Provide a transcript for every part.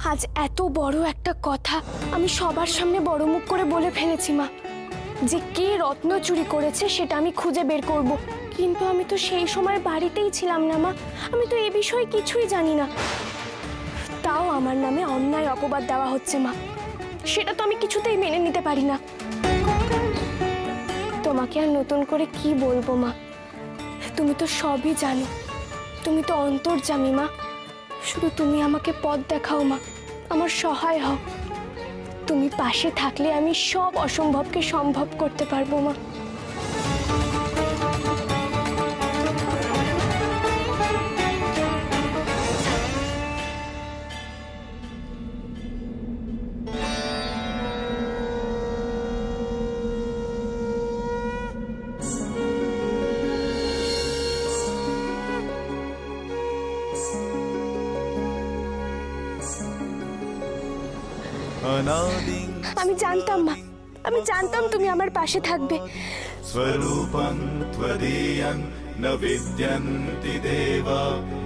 আজ এত বড় একটা কথা আমি সবার সামনে বড় মুখ করে বলে ফেলেছি মা, যে কে রত্ন চুরি করেছে সেটা আমি খুঁজে বের করব। কিন্তু আমি তো সেই সময় বাড়িতেই ছিলাম না মা, আমি তো এ বিষয়ে কিছুই জানি না। তাও আমার নামে অন্যায় অপবাদ দেওয়া হচ্ছে মা, সেটা তো আমি কিছুতেই মেনে নিতে পারি না। তোমাকে আর নতুন করে কি বলবো মা, তুমি তো সবই জানো, তুমি তো অন্তর্যামী মা। শুধু তুমি আমাকে পথ দেখাও মা, আমার সহায় হও। তুমি পাশে থাকলে আমি সব অসম্ভবকে সম্ভব করতে পারবো মা। আমি জানতাম মা, আমি জানতাম তুমি আমার পাশে থাকবে। स्वरूपं त्वदीयं न विद्यन्ति देवा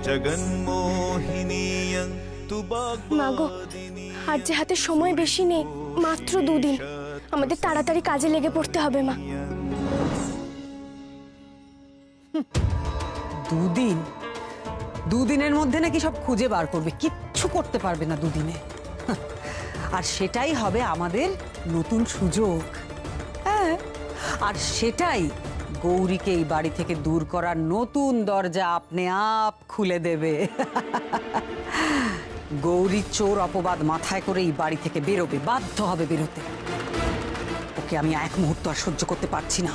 जगन्मोहिनीयं तु মাগো, আর যে হাতে সময় বেশি নেই, মাত্র 2 দিন, আমাদের তাড়াতাড়ি কাজে লেগে পড়তে হবে মা। 2 দিন? 2 দিনের মধ্যে নাকি সব খুঁজে বার করবে? কিচ্ছু করতে পারবে না 2 দিনে। আর সেটাই হবে আমাদের নতুন সুযোগ। হ্যাঁ, আর সেটাই গৌরীকে এই বাড়ি থেকে দূর করার নতুন দরজা আপনি আপ খুলে দেবে। গৌরী চোর অপবাদ মাথায় করে এই বাড়ি থেকে বেরোবে, বাধ্য হবে বেরোতে। ওকে আমি এক মুহূর্ত আর সহ্য করতে পারছি না।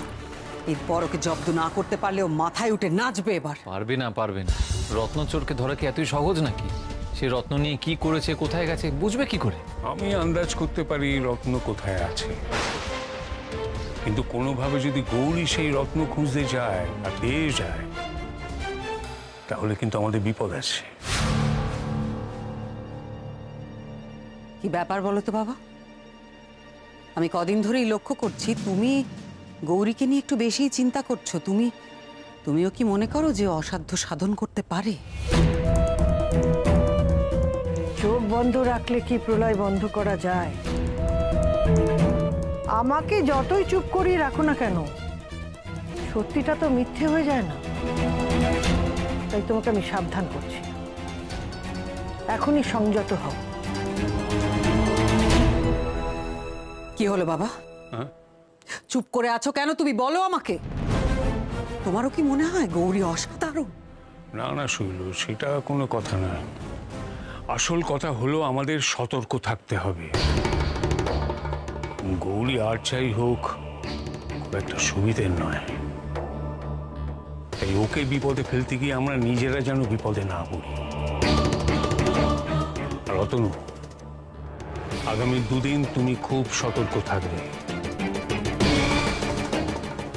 এরপর ওকে জব্দ না করতে পারলেও মাথায় উঠে নাচবে এবার। পারবে না, পারবে না। রত্নচোরকে ধরা কি এতই সহজ নাকি? সে রত্ন নিয়ে কি করেছে, কোথায় গেছে, বুঝবে কি করে? আমি আন্দাজ করতে পারি রত্ন কোথায় আছে, কিন্তু কোনোভাবে যদি গৌরী সেই রত্ন খুঁজতে যায় আর পেয়ে যায়, তাহলে কিন্তু আমাদের বিপদ আছে। কি ব্যাপার বলো তো বাবা? আমি কদিন ধরেই লক্ষ্য করছি তুমি গৌরীকে নিয়ে একটু বেশি চিন্তা করছো। তুমিও কি মনে করো যে অসাধ্য সাধন করতে পারে? চোখ বন্ধ রাখলে কি প্রলয় বন্ধ করা যায়? আমাকে যতই চুপ করিয়ে রাখো না কেন, সত্যিটা তো মিথ্যে হয়ে যায় না। তাই তোমাকে আমি সাবধান করছি, এখনই সংযত হও। কি হলো বাবা? চুপ করে আছো কেন? তুমি বলো আমাকে। তোমারও কি মনে হয় গৌরী অসাধারণ? না না শৈল, সেটা কোনো কথা না। আসল কথা হলো আমাদের সতর্ক থাকতে হবে। গৌরী আর চাই হোক খুব একটা সুবিধের নয়, তাই ওকে বিপদে ফেলতে গিয়ে আমরা নিজেরা যেন বিপদে না পড়ি। আর অতনু, আগামী 2 দিন তুমি খুব সতর্ক থাকবে।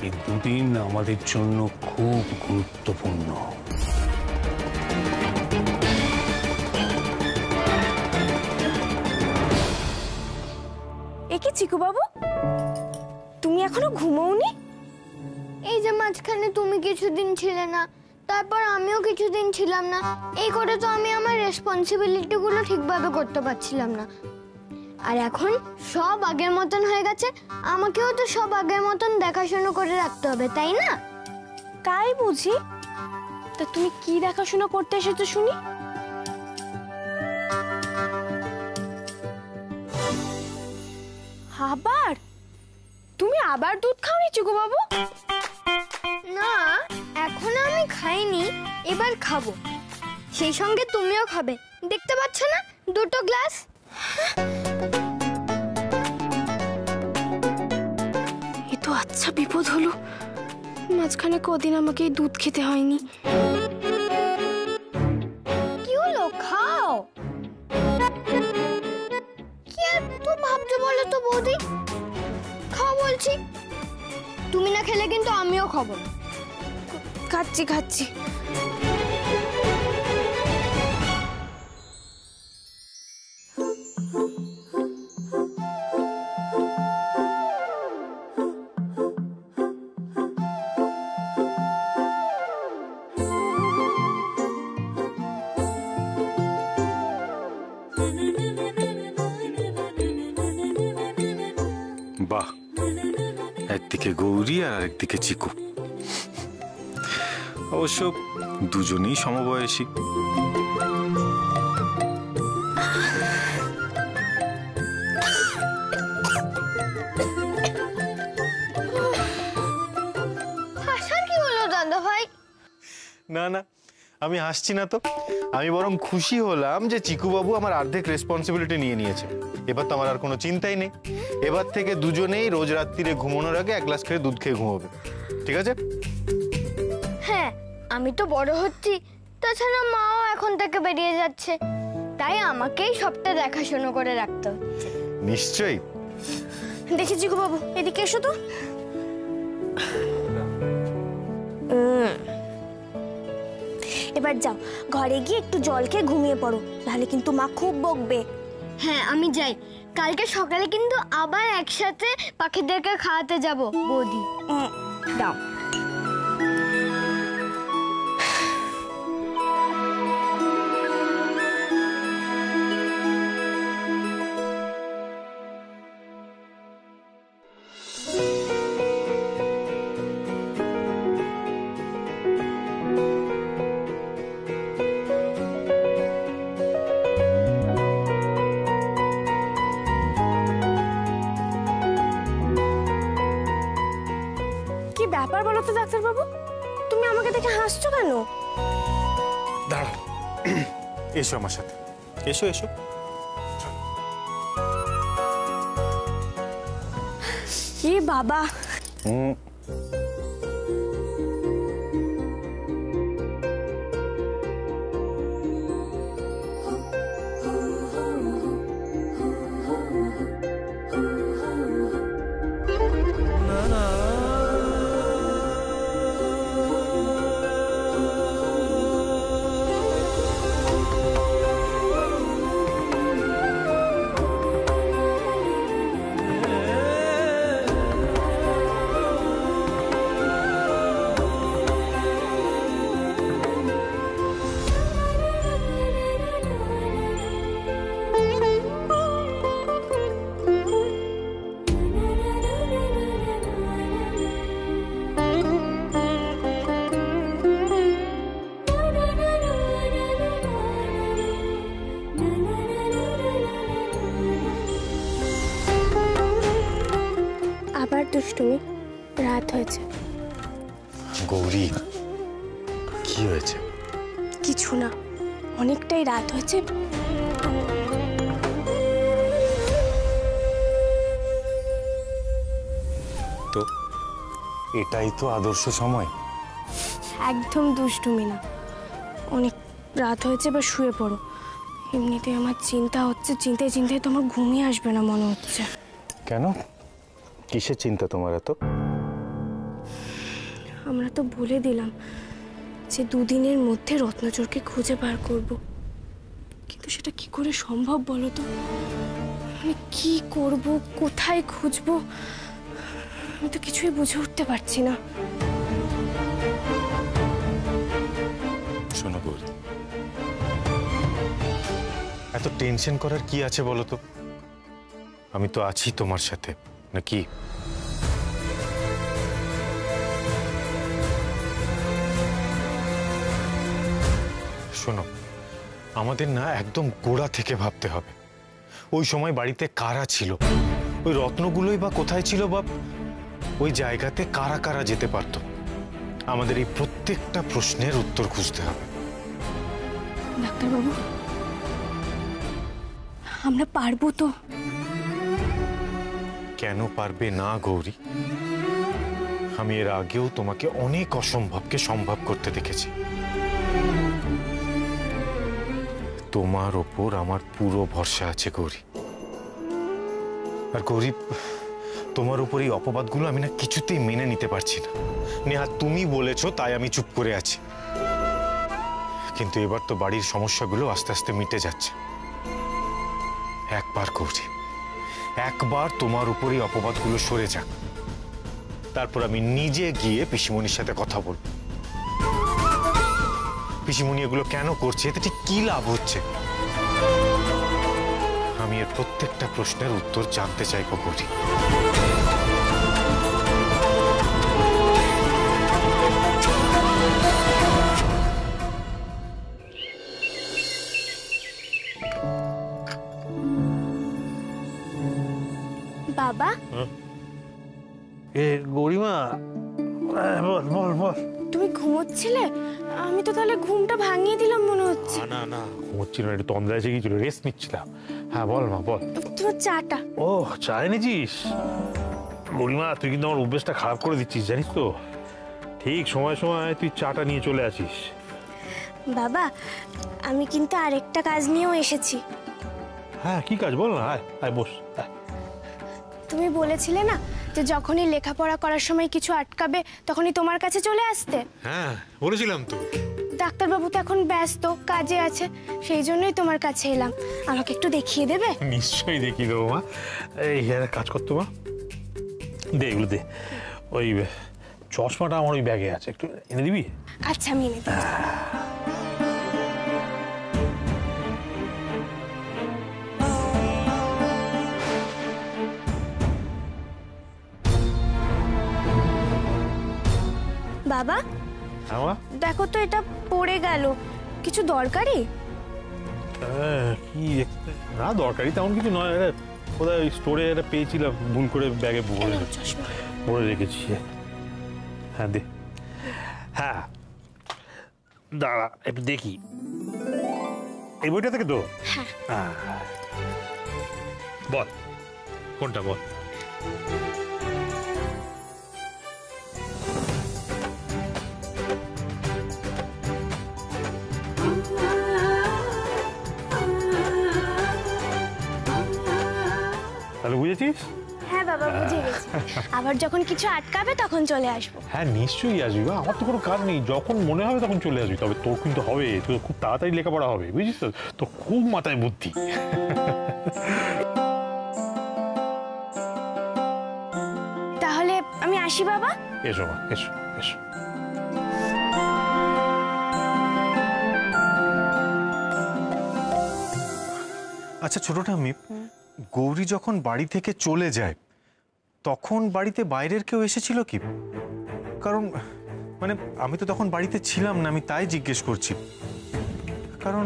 এই 2 দিন আমাদের জন্য খুব গুরুত্বপূর্ণ। এ কি চিকু বাবু, তুমি এখনো ঘুমোওনি? এই যে মাঝখানে তুমি কিছুদিন ছিলে না, তারপর আমিও কিছুদিন ছিলাম না, এই করে তো আমি আমার রেসপন্সিবিলিটি গুলো ঠিকভাবে করতে পারছিলাম না। আর এখন সব আগের মতন হয়ে গেছে, আমাকেও তো সব আগের মতন দেখাশোনা করে রাখতে হবে, তাই না? তাই বুঝি? তা তুমি কি দেখাশোনা করতে এসেছো শুনি? আবার? তুমি আবার দুধ খাওনি চিকু বাবু? না, এখনো আমি খাইনি, এবার খাবো। সেই সঙ্গে তুমিও খাবে, দেখতে পাচ্ছ না 2টো গ্লাস। এ তো আচ্ছা বিপদ হলো, মাঝখানে কদিন আমাকে এই দুধ খেতে হয়নি। কি হলো, খাও। কি এত ভাবছো বলো তো বৌদি? খাও বলছি। তুমি না খেলে কিন্তু আমিও খাবো না। খাচ্ছি খাচ্ছি। একদিকে গৌরী আর আরেকদিকে চিকু। অবশ্য দুজনেই সমবয়সী। হাসার কি হলো দাদা ভাই? না না, আমি হাসছি না তো, আমি বরং খুশি হলাম যে চিকুবাবু আমার অর্ধেক রেসপন্সিবিলিটি নিয়ে নিয়েছে। এবার তো আমার আর কোনো চিন্তাই নেই। এবার থেকে দুজনেই রোজ রাত্রিরে ঘুমানোর আগে এক গ্লাস খেয়ে দুধ খেয়ে ঘুমাবে, ঠিক আছে? হ্যাঁ, আমি তো বড় হচ্ছি, তাছাড়া মাও এখন থেকে বেরিয়ে যাচ্ছে, তাই আমাকেই সবটা দেখাশোনা করে রাখতে হচ্ছে। নিশ্চয়ই। দেখি চিকু বাবু, এদিকে এসো তো। এবার যাও, ঘরে গিয়ে একটু জল খেয়ে ঘুমিয়ে পড়ো, নাহলে কিন্তু মা খুব বকবে। হ্যাঁ, আমি যাই। কালকে সকালে কিন্তু আবার একসাথে পাখিদেরকে খাওয়াতে যাব বৌদি। দাও। কি ব্যাপার বলো তো ডাক্তারবাবু, তুমি আমাকে দেখে হাসছো কেন? দাঁড়াও, এসো আমার সাথে, এসো এসো। এ বাবা, আবার দুষ্টুমি, রাত হয়েছে। গৌরী, কি হয়েছে? কিছু না, অনেকটাই রাত হয়েছে। তো এটাই তো আদর্শ সময়। একদম দুষ্টুমি না, অনেক রাত হয়েছে, এবার শুয়ে পড়ো। এমনিতে আমার চিন্তা হচ্ছে, চিন্তায় চিন্তায় তো আমার ঘুমিয়ে আসবে না মনে হচ্ছে। কেন, কিসের চিন্তা তোমার এত? আমরা তো বলে দিলাম যে দুদিনের মধ্যে রত্নচোরকে খুঁজে বার করব, কিন্তু সেটা কি করে সম্ভব বলো তো? মানে কি করব, কোথায় খুঁজবো, আমি তো কিছুই বুঝে উঠতে পারছি না। শোনো গৌরী, এত টেনশন করার কি আছে বলো তো? আমি তো আছি তোমার সাথে, নাকি? শোনো, আমাদের না একদম গোড়া থেকে ভাবতে হবে। ওই সময় বাড়িতে কারা ছিল, ওই রত্নগুলোই বা কোথায় ছিল, বা ওই জায়গাতে কারা কারা যেতে পারতো। আমাদের এই প্রত্যেকটা প্রশ্নের উত্তর খুঁজতে হবে। ডাক্তারবাবু, আমরা পারবো তো? কেন পারবে না গৌরী? আমি এর আগেও তোমাকে অনেক অসম্ভবকে সম্ভব করতে দেখেছি। তোমার ওপর আমার পুরো ভরসা আছে গৌরী। আর গৌরী, তোমার উপর এই অপবাদগুলো আমি না কিছুতেই মেনে নিতে পারছি না। নেহা, তুমি বলেছো তাই আমি চুপ করে আছি, কিন্তু এবার তো বাড়ির সমস্যাগুলো আস্তে আস্তে মিটে যাচ্ছে। একবার গৌরী, একবার তোমার উপর এই অপবাদগুলো সরে যাক, তারপর আমি নিজে গিয়ে পিসিমণির সাথে কথা বলবো। পিসিমণি এগুলো কেন করছে, এতে ঠিক কি লাভ হচ্ছে, আমি এর প্রত্যেকটা প্রশ্নের উত্তর জানতে চাইবো গৌরী। বাবা, এ গরিমা, বল বল বল। তুমি ঘুমোচ্ছিলে? আমি তো তাহলে ঘুমটা ভাঙিয়ে দিলাম মনে হচ্ছে। না না, ঘুমোচ্ছিল না, একটু তন্দ্রা এসে গিয়েছিল, রেস্ট নিচ্ছিলাম। হ্যাঁ বল মা বল। তোমার চাটা। ও চা এনেছিস? গরিমা, তুই কিন্তু আমার অভ্যেসটা খারাপ করে দিচ্ছিস জানিস তো। ঠিক সময় সময় তুই চাটা নিয়ে চলে আসিস। বাবা, আমি কিন্তু আরেকটা কাজ নিয়েও এসেছি। হ্যাঁ কি কাজ বল না, আয় আয় বস আয়। তুমি বলেছিলে না যে যখনই লেখাপড়া করার সময় কিছু আটকাবে তখনই তোমার কাছে চলে আসতে। হ্যাঁ বলেছিলাম তো। ডাক্তারবাবু তো এখন ব্যস্ত, কাজে আছে, সেই জন্যই তোমার কাছে এলাম। আমাকে একটু দেখিয়ে দেবে? নিশ্চয়ই দেখিয়ে দেবো মা। এই কাজ করতো মা, দে এগুলো দে। ওই চশমাটা আমার ওই ব্যাগে আছে, একটু এনে দিবি? আচ্ছা, আমি এনে দিচ্ছি। বাবা, হ্যাঁ মা? দেখো তো, এটা পড়ে গেল। কিছু দরকারি? কি না, দরকারি তেমন কিছু নয়। কোথায় ওই স্টোরে এটা পেয়েছিলাম, ভুল করে ব্যাগে চশমা ভরে রেখেছি। হ্যাঁ দে। হ্যাঁ দাঁড়া একটু দেখি, এই বইটা থেকে তো। হ্যাঁ বল কোনটা বল। তাহলে বুঝেছিস? হ্যাঁ বাবা, বুঝে গেছি। আবার যখন কিছু আটকাবে তখন চলে আসবো। হ্যাঁ নিশ্চয়ই আসবি, আমার তো কোনো কাজ নেই, যখন মনে হবে তখন চলে আসবি। তবে তোর কিন্তু হবে, তোর খুব তাড়াতাড়ি লেখাপড়া হবে, বুঝিস তো, তোর খুব মাথায় বুদ্ধি। তাহলে আমি আসি বাবা। এসো মা, এসো এসো। আচ্ছা ছোট ঠাম্মি, গৌরী যখন বাড়ি থেকে চলে যায় তখন বাড়িতে বাইরের কেউ এসেছিল কি? কারণ মানে আমি তো তখন বাড়িতে ছিলাম না, আমি তাই জিজ্ঞেস করছি। কারণ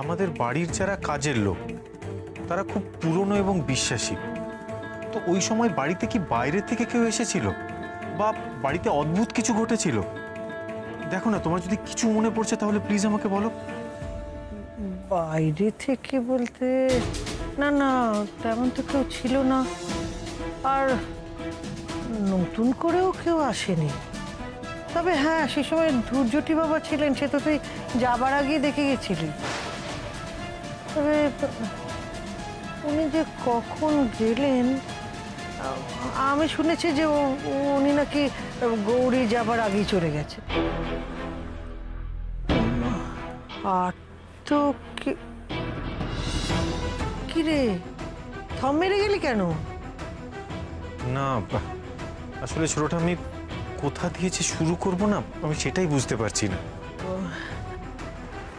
আমাদের বাড়ির যারা কাজের লোক তারা খুব পুরনো এবং বিশ্বাসী। তো ওই সময় বাড়িতে কি বাইরে থেকে কেউ এসেছিল বা বাড়িতে অদ্ভুত কিছু ঘটেছিল? দেখো না, তোমার যদি কিছু মনে পড়ছে তাহলে প্লিজ আমাকে বলো। বাইরে থেকে বলতে না না, তেমন তো কেউ ছিল না, আর নতুন করেও কেউ আসেনি। তবে হ্যাঁ, সে সময় ধূর্যটি বাবা ছিলেন, সে তো তুই যাবার আগেই দেখে গেছিলি। তবে উনি যে কখন গেলেন, আমি শুনেছি যে উনি নাকি গৌরী যাবার আগেই চলে গেছে। আর তো কি রে, থম মেরে গেলি কেন? না আসলে ছোটটা আমি কোথা দিয়েছি শুরু করব না, আমি সেটাই বুঝতে পারছি না।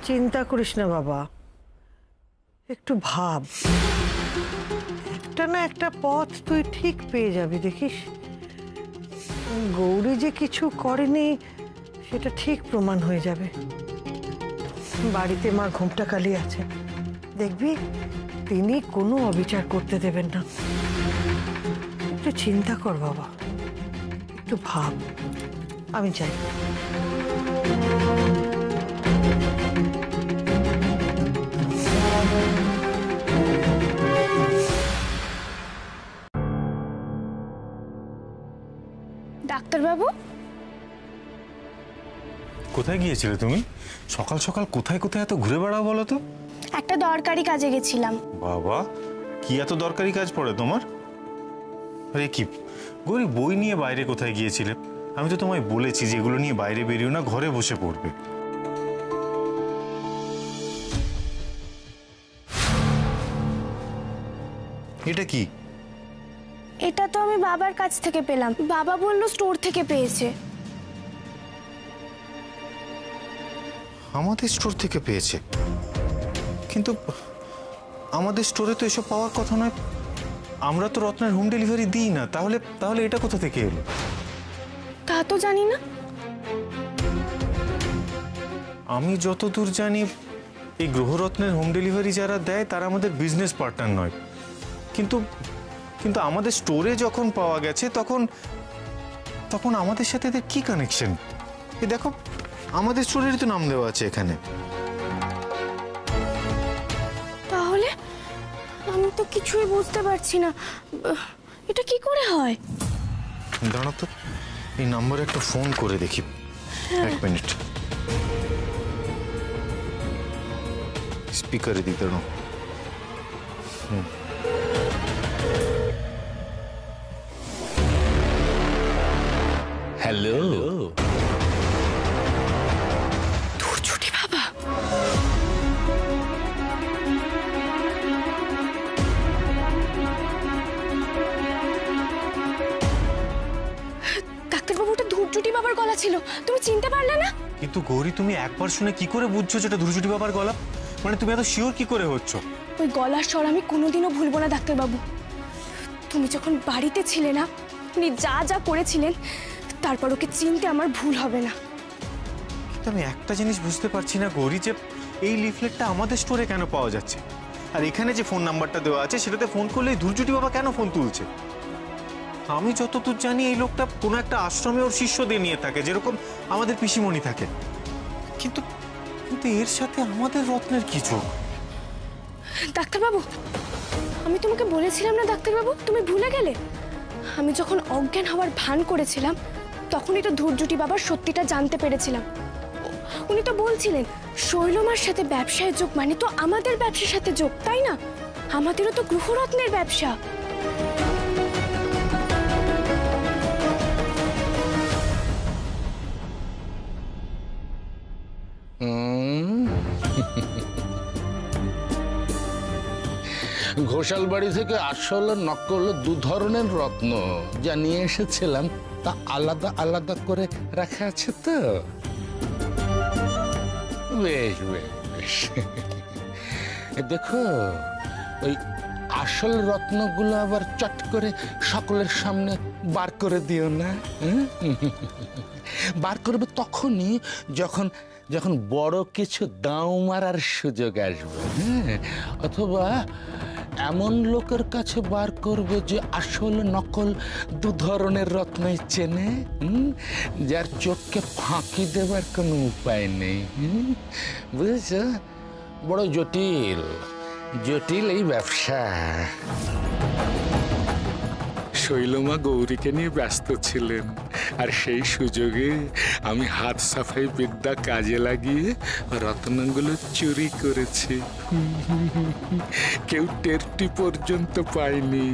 চিন্তা করিস না বাবা, একটু ভাব, একটা না একটা পথ তুই ঠিক পেয়ে যাবি, দেখিস। গৌরী যে কিছু করেনি সেটা ঠিক প্রমাণ হয়ে যাবে। বাড়িতে মা ঘোমটা কালী আছে, দেখবি তিনি কোনো অবিচার করতে দেবেন না। একটু চিন্তা কর বাবা, একটু ভাব। আমি যাই। ডাক্তারবাবু, কোথায় গিয়েছিলে তুমি? সকাল সকাল কোথায় কোথায় এত ঘুরে বেড়াও বলো তো? একটা দরকারি কাজে গেছিলাম। বাবা, কি এত দরকারি কাজ পড়ে তোমার? আরে কি গৌরী, বই নিয়ে বাইরে কোথায় গিয়েছিলে? আমি তো তোমায় বলেছি যে এগুলো নিয়ে বাইরে বেরিও না, ঘরে বসে পড়বে। এটা কি? এটা তো আমি বাবার কাছ থেকে পেলাম, বাবা বললো স্টোর থেকে পেয়েছে। আমাদের স্টোর থেকে পেয়েছে? কিন্তু আমাদের স্টোরে তো এসব পাওয়ার কথা নয়, আমরা তো রত্নের হোম ডেলিভারি দিই না। তাহলে তাহলে এটা কোথা থেকে এলো? তা তো জানি না। আমি যতদূর জানি এই গ্রহরত্নের হোম ডেলিভারি যারা দেয় তারা আমাদের বিজনেস পার্টনার নয়। কিন্তু কিন্তু আমাদের স্টোরে যখন পাওয়া গেছে তখন তখন আমাদের সাথে এদের কি কানেকশন? এই দেখো, আমাদের স্টোরেরই তো নাম দেওয়া আছে এখানে। তাহলে আমি তো কিছুই বুঝতে পারছি না, এটা কি করে হয়? দাঁড়া তো, এই নাম্বারে একটা ফোন করে দেখি। 1 মিনিট, স্পিকারে দিতে দাও। হ্যালো, ছুটি বাবা, ডাক্তারবাবু, ওটা ধূপজুটি বাবার গলা ছিল, তুমি চিনতে পারলে না? কিন্তু গৌরী, তুমি একবার শুনে কি করে বুঝছো যেটা ধুরজুটি বাবার গলা? মানে তুমি এত শিওর কি করে হচ্ছ? ওই গলার স্বর আমি কোনোদিনও ভুলবো না ডাক্তারবাবু। তুমি যখন বাড়িতে ছিলে না, উনি যা যা করেছিলেন, তারপর ওকে চিনতে আমার ভুল হবে না। কিন্তু আমি একটা জিনিস বুঝতে পারছি না গৌরী, যে এই লিফলেটটা আমাদের স্টোরে কেন পাওয়া যাচ্ছে, আর এখানে যে ফোন নাম্বারটা দেওয়া আছে সেটাতে ফোন করলে ধুরজুটি বাবা কেন ফোন তুলছে? আমি যতদূর জানি এই লোকটা কোনো একটা আশ্রমে ওর শিষ্যদের নিয়ে থাকে, যেরকম আমাদের পিসিমণি থাকে। কিন্তু কিন্তু এর সাথে আমাদের রত্নের কি যোগ? ডাক্তারবাবু, আমি তোমাকে বলেছিলাম না ডাক্তারবাবু, তুমি ভুলে গেলে? আমি যখন অজ্ঞান হওয়ার ভান করেছিলাম তখনই তো ধূরজুটি বাবার সত্যিটা জানতে পেরেছিলাম। উনি তো বলছিলেন শৈলমার সাথে ব্যবসায় যোগ মানে তো আমাদের ব্যবসার সাথে যোগ, তাই না? আমাদেরও তো গ্রহরত্নের ব্যবসা। ঘোষাল বাড়ি থেকে আসল নকল দু ধরনের রত্ন যা নিয়ে এসেছিলাম তা আলাদা আলাদা করে রাখা আছে তো। বেশ বেশ বেশ, দেখো, ওই আসল রত্নগুলো আবার চট করে সকলের সামনে বার করে দিও না। বার করবে তখনই যখন যখন বড় কিছু দাও মারার সুযোগ আসবে, হ্যাঁ, অথবা এমন লোকের কাছে বার করবে যে আসল নকল দু ধরনের রত্নই চেনে, যার চোখকে ফাঁকি দেবার কোনো উপায় নেই। বুঝেছ? বড় জটিল জটিল এই ব্যবসা। শৈলমা গৌরীকে নিয়ে ব্যস্ত ছিলেন, আর সেই সুযোগে আমি হাত সাফাই বিদ্যা কাজে লাগিয়ে রত্নগুলো চুরি করেছি। কেউ টেরটি পর্যন্ত পায়নি।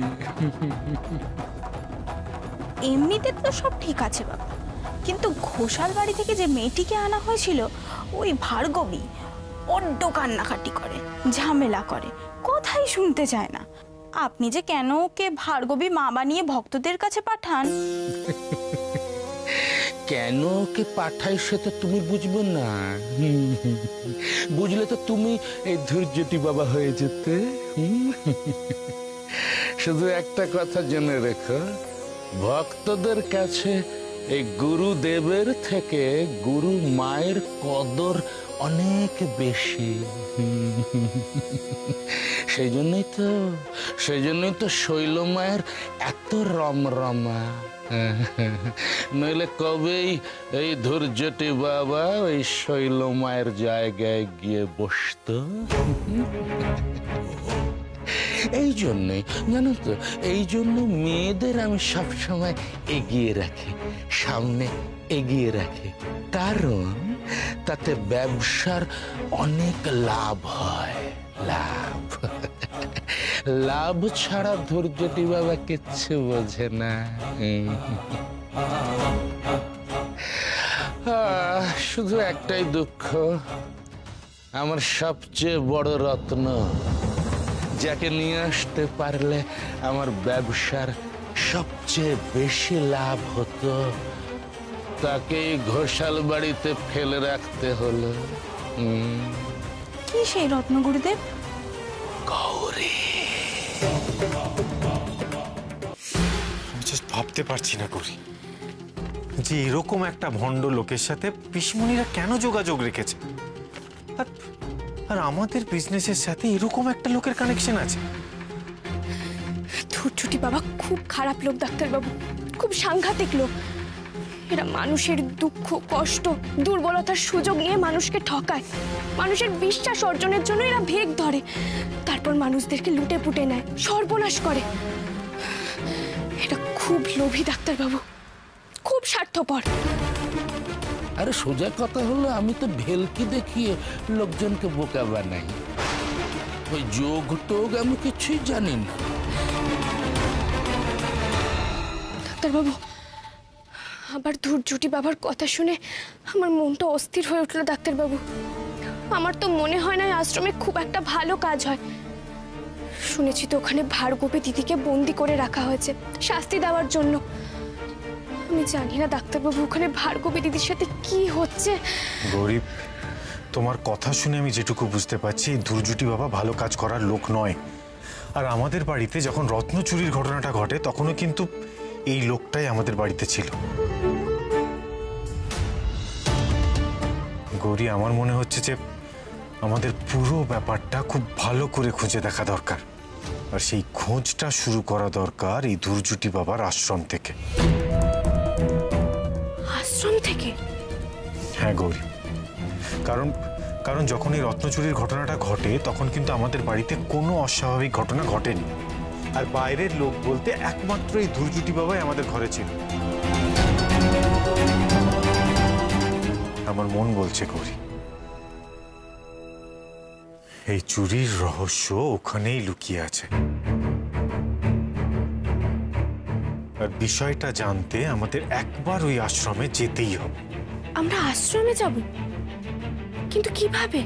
এমনিতে তো সব ঠিক আছে বাবা, কিন্তু ঘোষাল বাড়ি থেকে যে মেয়েটিকে আনা হয়েছিল ওই ভার্গবী বড্ড কান্নাকাটি করে, ঝামেলা করে, কথাই শুনতে চায় না। আপনি যে কেন ওকে ভার্গবী মা বানিয়ে ভক্তদের কাছে পাঠান? কেন ওকে পাঠাই সেটা তুমি বুঝবে না। বুঝলে তো তুমি এই ধৈর্যটি বাবা হয়ে যেতে। শুধু একটা কথা জেনে রেখো, ভক্তদের কাছে এই গুরুদেবের থেকে গুরু মায়ের কদর অনেক বেশি। সেই জন্যই তো শৈলমায়ের এত রমরমা। নইলে কবেই এই ধৈর্যটি বাবা ওই শৈলমায়ের জায়গায় গিয়ে বসতো। এই জন্যই জানো তো, এই জন্য মেয়েদের আমি সবসময় এগিয়ে রাখি, সামনে এগিয়ে রাখি, কারণ তাতে ব্যবসার অনেক লাভ হয়। লাভ লাভ ছাড়া ধৈর্যটি বাবা কিচ্ছু বোঝে না। শুধু একটাই দুঃখ, আমার সবচেয়ে বড় রত্ন যাকে নিয়ে আসতে পারলে আমার ব্যবসার সবচেয়ে বেশি লাভ হতো, তাকেই ঘোষাল বাড়িতে ফেলে রাখতে হলো। কি সেই রত্ন গুরুদেব? গৌরী। আমি জাস্ট ভাবতে পারছি না করি যে এরকম একটা ভণ্ড লোকের সাথে পিসমণিরা কেন যোগাযোগ রেখেছে, আর আমাদের বিজনেসের সাথে এরকম একটা লোকের কানেকশন আছে। ধূর্জটি বাবা খুব খারাপ লোক ডাক্তারবাবু, খুব সাংঘাতিক লোক। এরা মানুষের দুঃখ কষ্ট দুর্বলতার সুযোগ নিয়ে মানুষকে ঠকায়, মানুষের বিশ্বাস অর্জনের জন্য এরা ভেগ ধরে, তারপর মানুষদেরকে লুটে পুটে নেয়, সর্বনাশ করে। এটা খুব লোভী ডাক্তারবাবু, খুব স্বার্থপর। আরে সোজা কথা হলো, আমি তো ভেলকি দেখিয়ে লোকজনকে বোকা বানাই। ওই যোগ টোগ আমি কিছুই জানি না। ডাক্তারবাবু, আবার ধূর্জটি বাবার কথা শুনে আমার মনটা অস্থির হয়ে উঠলো ডাক্তারবাবু। আমার তো মনে হয় না আশ্রমে খুব একটা ভালো কাজ হয়। শুনেছি তো ওখানে ভার্গবী দিদিকে বন্দি করে রাখা হয়েছে শাস্তি দেওয়ার জন্য। আমি জানি না ডাক্তারবাবু ওখানে ভার্গবী দিদির সাথে কি হচ্ছে। গরিব, তোমার কথা শুনে আমি যেটুকু বুঝতে পারছি, এই ধূর্জটি বাবা ভালো কাজ করার লোক নয়। আর আমাদের বাড়িতে যখন রত্ন চুরির ঘটনাটা ঘটে তখনও কিন্তু এই লোকটাই আমাদের বাড়িতে ছিল। গৌরী, আমার মনে হচ্ছে যে আমাদের পুরো ব্যাপারটা খুব ভালো করে খুঁজে দেখা দরকার, আর সেই খোঁজটা শুরু করা দরকার এই ধূর্জটি বাবার আশ্রম থেকে। আশ্রম থেকে? হ্যাঁ গৌরী, কারণ যখন এই রত্ন চুরির ঘটনাটা ঘটে তখন কিন্তু আমাদের বাড়িতে কোনো অস্বাভাবিক ঘটনা ঘটেনি, আর বাইরের লোক বলতে একমাত্র এই ধূর্জটি বাবাই আমাদের ঘরে ছিল। আমার মন বলছে গৌরী, এই চুরির রহস্য ওখানেই লুকিয়ে আছে। আর বিষয়টা জানতে আমাদের একবার ওই আশ্রমে যেতেই হবে। আমরা আশ্রমে যাব? কিন্তু কিভাবে?